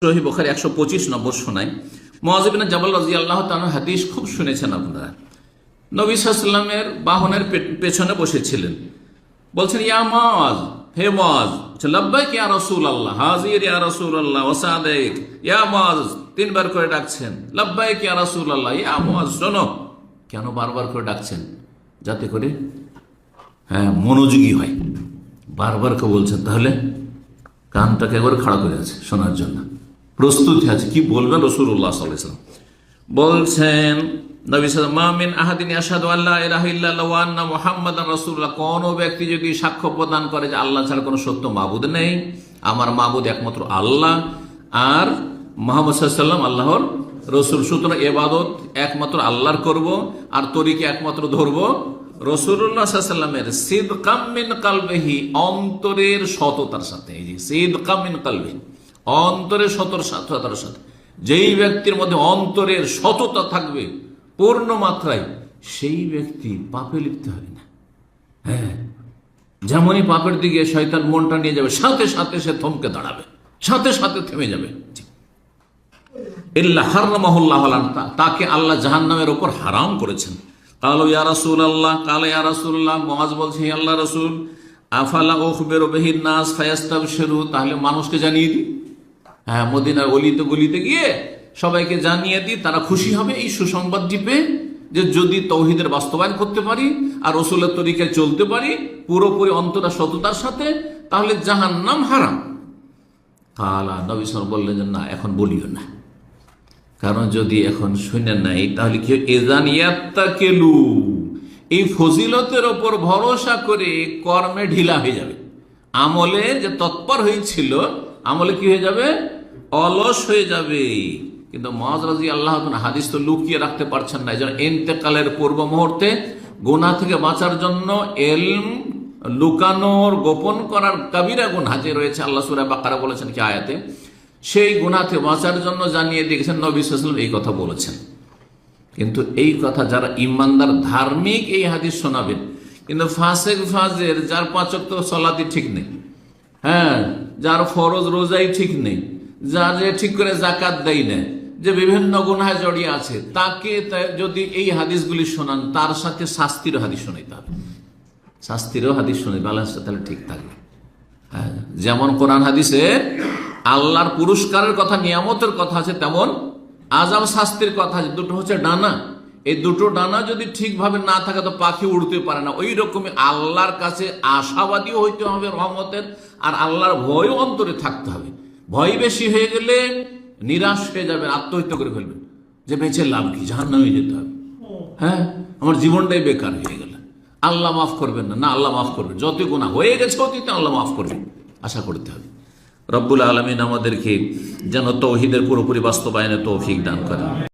সহিহ বুখারী 125 নম্বর শোনায় মুআয ইবনে জাবাল রাদিয়াল্লাহু তাআলা হাদিস খুব শুনেছেন আপনারা। নবী সাল্লাল্লাহু আলাইহি ওয়াসাল্লামের বাহনের পেছনে বসেছিলেন, বলছেন ইয়া মুআয, হে মুআয, লাব্বাইক ইয়া রাসূলুল্লাহ, হাজির ইয়া রাসূলুল্লাহ ওয়া সাদাইক। ইয়া মুআয তিনবার করে ডাকছেন, লাব্বাইক ইয়া রাসূলুল্লাহ। ইয়া মুআয শোনো, কেন বারবার করে ডাকছেন? যাতে করে মনোযোগী হয়, বারবার করে বলছেন, তাহলে কানটাকে একবার খাড়া করে আছে শোনার জন্য, প্রস্তুতি আছে কি বলবেন রাসূলুল্লাহ সাল্লাল্লাহু আলাইহি ওয়াসাল্লাম। বলছেন নবী সাল্লাল্লাহু আলাইহি ওয়াসাল্লাম, মা মিন আহাদিন ইয়াশহাদু আল্লা ইলাহা ইল্লাল্লাহু ওয়া আন্না মুহাম্মাদান রাসূলুল্লাহ, কোন ব্যক্তি যদি সাক্ষ্য প্রদান করে যে আল্লাহ ছাড়া কোনো সত্য মাবুদ নেই, আমার মাবুদ একমাত্র আল্লাহ, আর মুহাম্মদ সাল্লাল্লাহু আলাইহি ওয়াসাল্লাম আল্লাহর রসুল, সুতরাং ইবাদত একমাত্র আল্লাহর করব আর তরিকা একমাত্র ধরব রাসূলুল্লাহ সাল্লাল্লাহু আলাইহি ওয়াসাল্লামের, সিদকাম মিন কলবিহি, অন্তরের সততার সাথে। এই যে সিদকাম মিন কলবিহি, অন্তরের সততার সাথে, যেই ব্যক্তির মধ্যে অন্তরের সততা থাকবে পূর্ণ মাত্রায়, সেই ব্যক্তি পাপে লিপ্ত হবে না। যেমনই পাপের দিকে শয়তান মনটা নিয়ে যাবে, সাথে সাথে সে থমকে দাঁড়াবে, সাথে সাথে থেমে যাবে। ইল্লা হারামাহুল্লাহ, তাকে আল্লাহ জাহান্নামের উপর হারাম করেছেন। কালো ইয়া রাসূলুল্লাহ, কালো ইয়া রাসূলুল্লাহ, মুআয বলছে হে আল্লাহর রাসূল, আফালা উখবিরু বিহিন নাস ফায়াস্তাবশিরু, তাহলে মানুষকে জানিয়ে দিই, মদিনার অলিতে গলিতে গিয়ে সবাইকে জানিয়ে দিই, তারা খুশি হবে এই সুসংবাদটি পেয়ে, যে যদি তৌহিদের বাস্তবায়ন করতে পারি আর রাসূলের তরিকায় চলতে পারি পুরোপুরি অন্তরা সততার সাথে, তাহলে জাহান্নাম হারাম। কালা, নবী সাল্লাল্লাহু আলাইহি ওয়াসাল্লাম বললেন যে না, এখন বলিও না, কারণ যদি এখন শুনে নাই তাহলে কি এজান ইয়াত্তাকিলু, এই ফজিলতের ওপর ভরসা করে কর্মে ঢিলা হয়ে যাবে, আমলে যে তৎপর হয়েছিল আমলে কি হয়ে যাবে, অলস হয়ে যাবে। কিন্তু মুআয রাদিয়াল্লাহু তাআলা হাদিস তো লুকিয়ে রাখতে পারছেন না, যেন ইন্তেকালের পূর্ব মুহূর্তে গুনাহ থেকে বাঁচার জন্য ইলম লুকানোর, গোপন করার কবিরা গুনাহ যে রয়েছে, আল্লাহ সূরা বাকারা বলেছেন কি আয়াতে, সেই গুনাহ থেকে বাঁচার জন্য জানিয়ে দিয়েছেন নবী সাল্লাল্লাহু আলাইহি ওয়াসাল্লাম এই কথা বলেছেন। কিন্তু এই কথা যারা ইমানদার ধার্মিক এই হাদিস শোনাবেন, কিন্তু ফাসেক ফাজের, যার 5 ওয়াক্ত সালাতই ঠিক নেই, যার ফরজ রোজাই ঠিক নেই, যার যে ঠিক করে যাকাত দেয় না, যে বিভিন্ন গুনাহে জড়িয়ে আছে, তাকে যদি এই হাদিসগুলি শোনান, তার সাথে শাস্তিরও হাদিস শোনাইতে হবে, শাস্তিরও হাদিস শোনাই, ব্যালেন্সটা তাহলে ঠিক থাকবে। যেমন কোরআন হাদিসে আল্লাহর পুরস্কারের কথা, নিয়ামতের কথা আছে, তেমন আযাব শাস্তির কথা আছে। দুটো হচ্ছে ডানা, এই দুটো ডানা যদি ঠিকভাবে না থাকে তো পাখি উড়তে পারে না। ওই রকমই আল্লাহর কাছে আশাবাদীও হইতে হবে রহমতের, আর আল্লাহর ভয়ও অন্তরে থাকতে হবে। ভয় বেশি হয়ে গেলে নিরাশ হয়ে যাবেন, আত্মহত্যা করে ফেলবেন, যে বেঁচে লাভ কি, জাহান্নামে যেতে হবে, আমার জীবনটাই বেকার হয়ে গেল, আল্লাহ মাফ করবেন না। আল্লাহ মাফ করবেন, যত গুনাহ হয়ে গেছে অতীতে আল্লাহ মাফ করবেন, আশা করতে হবে। রব্বুল আলামিন আমাদেরকে যেন তৌহিদের পুরোপুরি বাস্তবায়নে তৌফিক দান করেন।